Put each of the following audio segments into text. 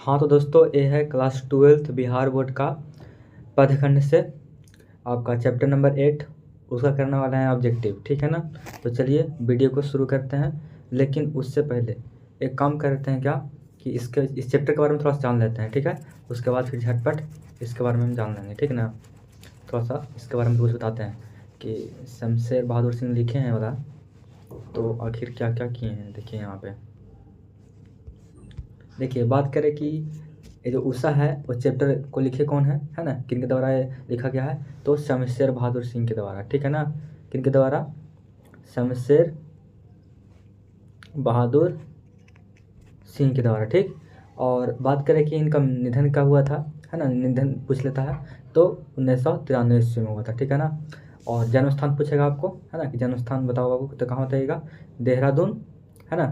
हाँ तो दोस्तों, ये है क्लास 12th बिहार बोर्ड का पदखंड से आपका चैप्टर नंबर 8 उसका करने वाला है ऑब्जेक्टिव। ठीक है ना। तो चलिए वीडियो को शुरू करते हैं, लेकिन उससे पहले एक काम करते हैं क्या कि इस चैप्टर के बारे में थोड़ा सा जान लेते हैं। ठीक है, उसके बाद फिर झटपट इसके बारे में हम जान लेंगे। ठीक है ना। थोड़ा सा इसके बारे में कुछ बताते हैं कि शमशेर बहादुर सिंह लिखे हैं वाला, तो आखिर क्या क्या किए हैं। देखिए यहाँ पे, देखिए बात करें कि ये जो उषा है वो चैप्टर को लिखे कौन है ना, किन के द्वारा ये लिखा गया है, तो शमशेर बहादुर सिंह के द्वारा। ठीक है ना, किन के द्वारा, शमशेर बहादुर सिंह के द्वारा। ठीक। और बात करें कि इनका निधन कब हुआ था, है ना, निधन पूछ लेता है तो 1993 ईस्वी में हुआ था। ठीक है ना। और जन्म स्थान पूछेगा आपको, है ना, कि जन्म स्थान बताओ बाबू, तो कहाँ बताइएगा, देहरादून, है ना,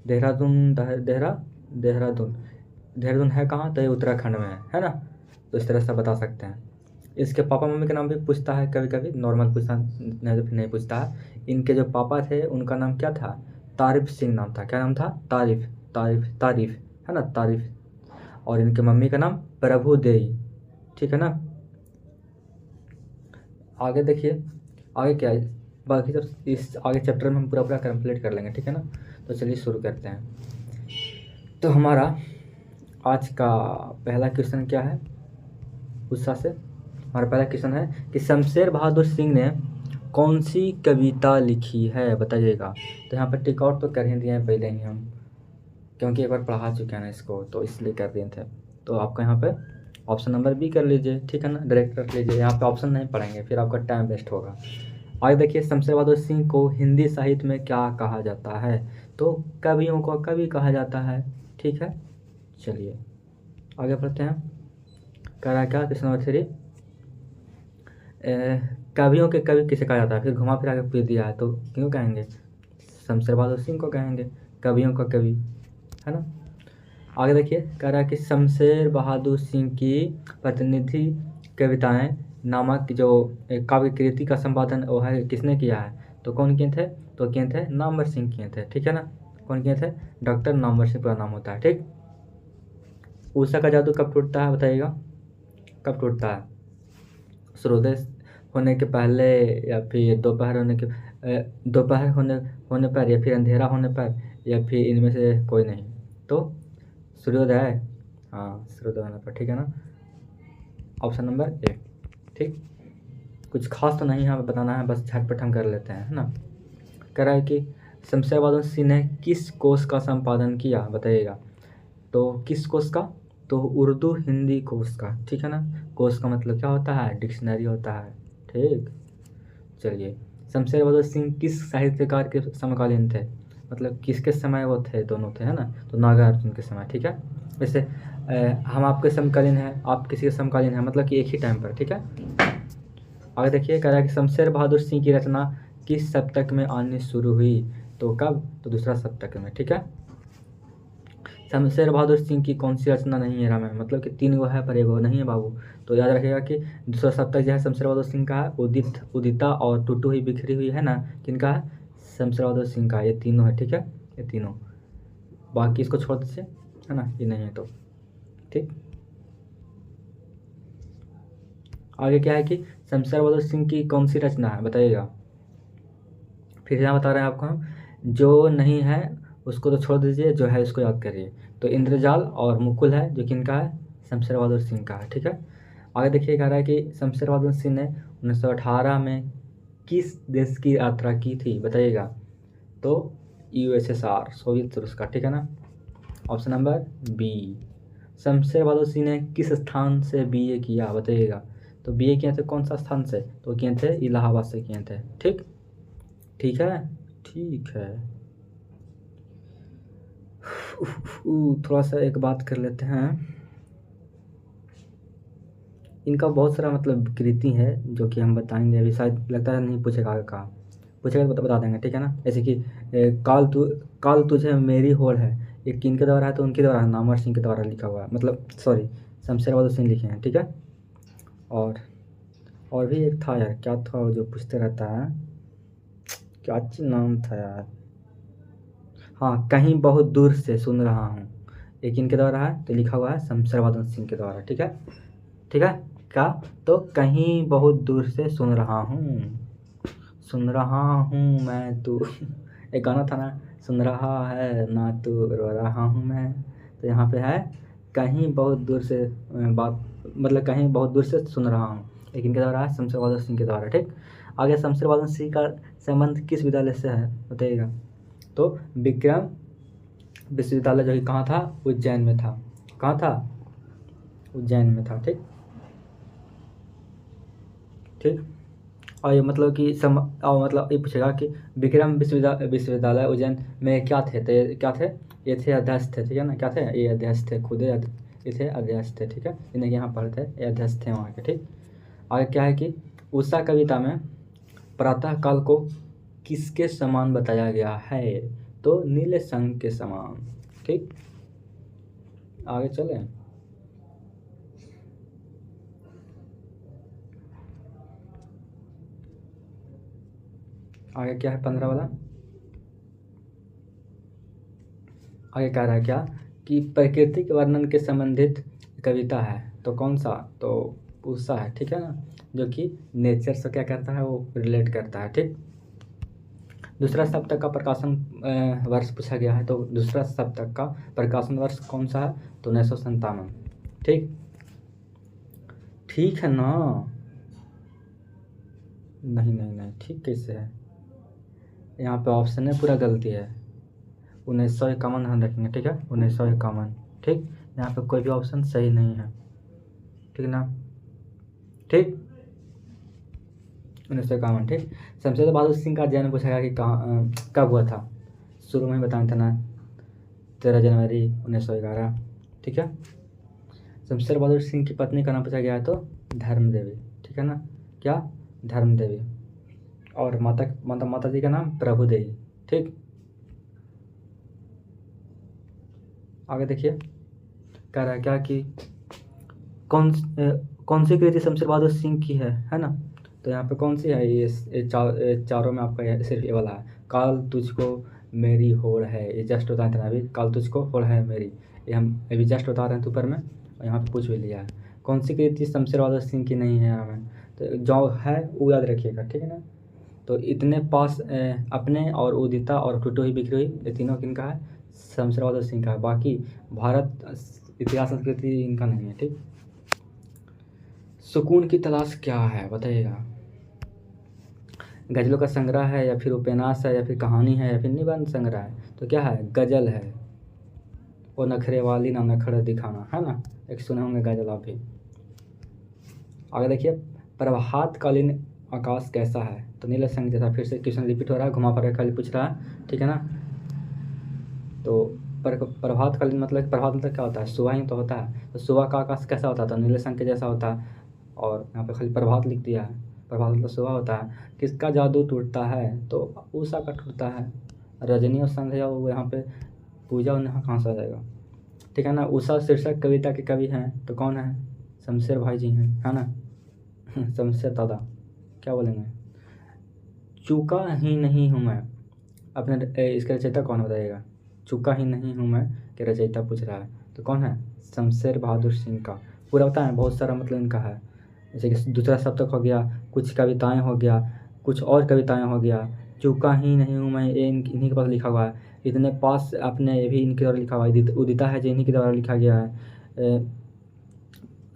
देहरादून देहरादून देहरादून है कहाँ, तो ये उत्तराखंड में है ना। तो इस तरह से बता सकते हैं। इसके पापा मम्मी का नाम भी पूछता है कभी कभी, नॉर्मल पूछता नहीं तो फिर नहीं पूछता है। इनके जो पापा थे उनका नाम क्या था, तारिफ सिंह नाम था। क्या नाम था, तारिफ तारिफ तारिफ, है ना, तारिफ। और इनके मम्मी का नाम प्रभु देई। ठीक है ना। आगे देखिए, आगे क्या है, बाकी सब इस आगे चैप्टर में हम पूरा पूरा कंप्लीट कर लेंगे। ठीक है ना। तो चलिए शुरू करते हैं। तो हमारा आज का पहला क्वेश्चन क्या है, उत्साह से हमारा पहला क्वेश्चन है कि शमशेर बहादुर सिंह ने कौन सी कविता लिखी है, बताइएगा। तो यहाँ पर टिक आउट तो कर ही दिए हैं पहले ही हम, क्योंकि एक बार पढ़ा चुके हैं ना इसको, तो इसलिए कर दिए थे। तो आपका यहाँ पे ऑप्शन नंबर बी कर लीजिए। ठीक है ना, डायरेक्ट रख लीजिए, यहाँ पे ऑप्शन नहीं पढ़ेंगे फिर आपका टाइम वेस्ट होगा। आगे देखिए, शमशेर बहादुर सिंह को हिंदी साहित्य में क्या कहा जाता है, तो कवियों को कवि कहा जाता है। ठीक है, चलिए आगे बढ़ते हैं। कह रहा है क्या, क्वेश्चन नंबर 3, कवियों के कवि किसे कहा जाता है, फिर घुमा फिरा के पूछ दिया है, तो क्यों कहेंगे, शमशेर बहादुर सिंह को कहेंगे कवियों का कवि, है ना। आगे देखिए, कह रहा है कि शमशेर बहादुर सिंह की प्रतिनिधि कविताएं नामक जो काव्य कृति का संपादन वो है किसने किया है, तो कौन किए थे, तो किए थे नामवर सिंह किए थे। ठीक है ना, कौन किए थे, डॉक्टर नामवर सिंह पूरा नाम होता है। ठीक। उषा का जादू कब टूटता है, बताइएगा, कब टूटता है, सूर्योदय होने के पहले, या फिर दोपहर होने के दोपहर होने होने पर, या फिर अंधेरा होने पर, या फिर इनमें से कोई नहीं, तो सूर्योदय। हाँ, सूर्योदय होने पर। ठीक है ना, ऑप्शन नंबर ए। ठीक, कुछ खास तो नहीं है बताना है, बस झटपट हम कर लेते हैं, है ना। कह रहा है कि शमशेर बहादुर सिंह ने किस कोश का संपादन किया, बताइएगा। तो किस कोश का, तो उर्दू हिंदी कोश का। ठीक है ना, कोश का मतलब क्या होता है, डिक्शनरी होता है। ठीक। चलिए, शमशेर बहादुर सिंह किस साहित्यकार के समकालीन थे, मतलब किसके समय वो थे, दोनों थे, है ना, तो नागार्जुन के समय। ठीक है, वैसे हम आपके समकालीन हैं, आप किसी के समकालीन हैं, मतलब कि एक ही टाइम पर। ठीक है। आगे देखिए, कह रहा है कि शमशेर बहादुर सिंह की रचना किस शतक में आनी शुरू हुई, तो कब, तो दूसरा शतक में। ठीक है। शमशेर बहादुर सिंह की कौन सी रचना नहीं है रामायण, मतलब कि 3 गो है पर एगो नहीं है बाबू। तो याद रखिएगा कि दूसरा शतक जो है शमशेर बहादुर सिंह का है, उदिता और टूटू हुई बिखरी हुई, है ना, किनका है, शमशेर बहादुर सिंह का। ये तीनों है। ठीक है, ये तीनों, बाकी इसको छोड़ दीजिए, है ना, ये नहीं है तो। ठीक। आगे क्या है कि शमशेर बहादुर सिंह की कौन सी रचना है, बताइएगा। फिर से यहाँ बता रहे हैं आपको हम, जो नहीं है उसको तो छोड़ दीजिए, जो है उसको याद करिए। तो इंद्रजाल और मुकुल है, जो किनका है, शमशेर बहादुर सिंह का है। ठीक है। आगे देखिए, कह रहा है कि शमशेर बहादुर सिंह ने 1918 में किस देश की यात्रा की थी, बताइएगा। तो यूएसएसआर, सोवियत रूस का। ठीक है ना, option number B. Shamsher Bahadur Singh ने किस स्थान से बीए किया, बताइएगा। तो बीए किए थे कौन सा स्थान से, तो किए थे इलाहाबाद से किए थे। ठीक। ठीक है, ठीक है। थोड़ा सा एक बात कर लेते हैं, इनका बहुत सारा मतलब कृति है जो कि हम बताएंगे अभी, शायद लगता है नहीं पूछेगा, आगे कहा पूछेगा तो बता देंगे। ठीक है ना, जैसे कि काल तुझे मेरी होड़ है, ये किनके द्वारा है, तो उनके द्वारा, नामवर सिंह के द्वारा लिखा हुआ है, मतलब सॉरी, शमशेर बहादुर सिंह लिखे हैं। ठीक है। और और भी एक था यार, क्या था वो जो पूछते रहता है, क्या नाम था यार, हाँ, कहीं बहुत दूर से सुन रहा हूँ, एक इनके द्वारा है, तो लिखा हुआ है शमशेर बहादुर सिंह के द्वारा। ठीक है, ठीक है। क्या? तो कहीं बहुत दूर से सुन रहा हूँ मैं तू एक गाना था ना, सुन रहा है ना तू रो रहा हूँ मैं। तो यहाँ पे है कहीं बहुत दूर से बात, मतलब कहीं बहुत दूर से सुन रहा हूँ, एक इनके द्वारा है शमशेर बहादुर सिंह के द्वारा। ठीक, आगे शमशेर बहादुर सिंह का संबंध किस विद्यालय से है बताइएगा। तो विक्रम विश्वविद्यालय जो कि कहाँ था, उज्जैन में था। कहाँ था? उज्जैन में था। ठीक, ठीक। और ये मतलब कि और मतलब ये पूछेगा कि विक्रम विश्वविद्यालय उज्जैन में क्या थे, तो ये क्या थे? ये थे अध्यक्ष थे। ठीक है ना, क्या थे? ये अध्यक्ष थे, खुद ये थे अध्यक्ष थे। ठीक है, इन्हें यहाँ पर थे, ये अध्यक्ष थे वहाँ के। ठीक, आगे क्या है कि उषा कविता में प्रातः काल को किसके समान बताया गया है? तो नीले संग के समान। ठीक, आगे चले। आगे क्या है 15 वाला? आगे कह रहा है क्या कि प्रकृति के वर्णन के संबंधित कविता है, तो कौन सा? तो उषा है। ठीक है ना, जो कि नेचर से क्या करता है, वो रिलेट करता है। ठीक, दूसरा सप्तक का प्रकाशन वर्ष पूछा गया है, तो दूसरा सप्तक का प्रकाशन वर्ष कौन सा है? तो 1957। ठीक, ठीक है ना? नहीं नहीं नहीं, ठीक कैसे है? यहाँ पे ऑप्शन है पूरा गलती है। 1951 ध्यान रखेंगे। ठीक है, 1951। ठीक, यहाँ पे कोई भी ऑप्शन सही नहीं है। ठीक ना? ठीक, 1951। ठीक, शमशेर बहादुर सिंह का जन्म पूछा गया कि कहाँ कब हुआ था? शुरू में ही बताया था ना, 13 जनवरी 1911। ठीक है, शमशेर बहादुर सिंह की पत्नी का नाम पूछा गया है, तो धर्म देवी। ठीक है ना, क्या? धर्म देवी। और माता जी का नाम प्रभु देवी। ठीक, आगे देखिए, कह रहा है क्या कि कौन कौन सी कृति शमशेर बहादुर सिंह की है ना? तो यहाँ पे कौन सी है? ये चारों में आपका सिर्फ ये वाला है, काल तुझको मेरी होड़ है। ये जस्ट बताए थे ना अभी, काल तुझको होड़ है मेरी, ये हम अभी जस्ट बता रहे हैं ऊपर में, और यहाँ पे पूछ भी लिया है। कौन सी कृति शमशेर बहादुर सिंह की नहीं है हमें? तो जो है वो याद रखिएगा। ठीक है ना, तो इतने पास अपने और उदिता और टूटी हुई बिखरी हुई, ये तीनों किनका है? शमशेर बहादुर सिंह का है। बाकी भारत इतिहास संस्कृति इनका नहीं है। ठीक, सुकून की तलाश क्या है बताइएगा। गज़लों का संग्रह है, या फिर उपन्यास है, या फिर कहानी है, या फिर निबंध संग्रह है? तो क्या है? गज़ल है। वो नखरे वाली ना नखरे दिखाना, है ना, एक सुने होंगे गज़ल आप भी। आगे देखिए, प्रभातकालीन आकाश कैसा है? तो नीले संग जैसा। फिर से क्वेश्चन रिपीट हो रहा है, घुमा फिरा खाली पूछ रहा है। ठीक है ना, तो प्रभातकालीन मतलब प्रभात मतलब क्या होता है? सुबह ही तो होता है। तो सुबह का आकाश कैसा होता है? तो नीले संग के जैसा होता है। और यहाँ पे खाली प्रभात लिख दिया है, प्रभात मतलब सुबह होता है। किसका जादू टूटता है? तो उषा का टूटता है। रजनी और संध्या वो यहाँ पे पूजा उन्हें कहाँ से आ जाएगा? ठीक है ना, उषा शीर्षक कविता के कवि हैं, तो कौन है? शमशेर भाई जी हैं, है ना शमशेर दादा। क्या बोलेंगे? चूका ही नहीं हूँ मैं अपने इसका रचयिता कौन बताइएगा? चूका ही नहीं हूँ मैं के रचयिता पूछ रहा है, तो कौन है? शमशेर बहादुर सिंह का। पूरा बताएं, बहुत सारा मतलब इनका है, जैसे कि दूसरा शतक हो गया, कुछ कविताएं हो गया, कुछ और कविताएं हो गया। चूका ही नहीं हूँ मैं, ये इन्हीं के पास लिखा हुआ है। इतने पास अपने, ये भी इनके द्वारा लिखा हुआ है। उदिता है जो इन्हीं के द्वारा लिखा गया है।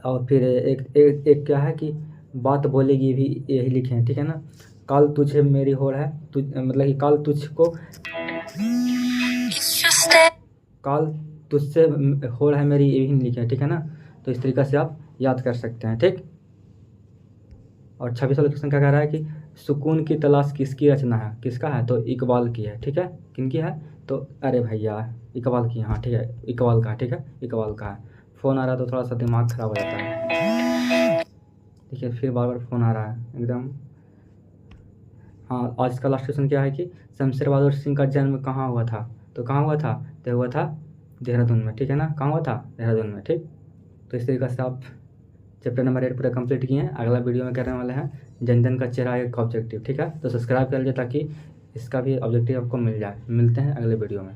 और फिर एक क्या है कि बात बोलेगी भी यही लिखे हैं। ठीक है ना, काल तुझे मेरी होड़ है, मतलब कि काल तुझको, काल तुझसे होड़ है मेरी, ये भी लिखे हैं। ठीक है ना, तो इस तरीक़े से आप याद कर सकते हैं। ठीक, और 26 वाला क्वेश्चन क्या कह रहा है कि सुकून की तलाश किसकी रचना है? किसका है? तो इकबाल की है। ठीक है, किनकी है? तो अरे भैया इकबाल की, हाँ ठीक है, इकबाल का है। ठीक है, इकबाल का है। फ़ोन आ रहा है तो थोड़ा सा दिमाग ख़राब हो जाता है। देखिए फिर बार बार फ़ोन आ रहा है एकदम। हाँ, आज का लास्ट क्वेश्चन क्या है कि शमशेर बहादुर सिंह का जन्म कहाँ हुआ था? तो कहाँ हुआ था? तो हुआ था देहरादून में। ठीक है ना, कहाँ हुआ था? देहरादून में। ठीक, तो इस तरीके से आप चैप्टर नंबर 8 पूरा कंप्लीट किए हैं। अगला वीडियो में करने वाले हैं जन जन का चेहरा एक ऑब्जेक्टिव। ठीक है, तो सब्सक्राइब कर लीजिए ताकि इसका भी ऑब्जेक्टिव आपको मिल जाए। मिलते हैं अगले वीडियो में।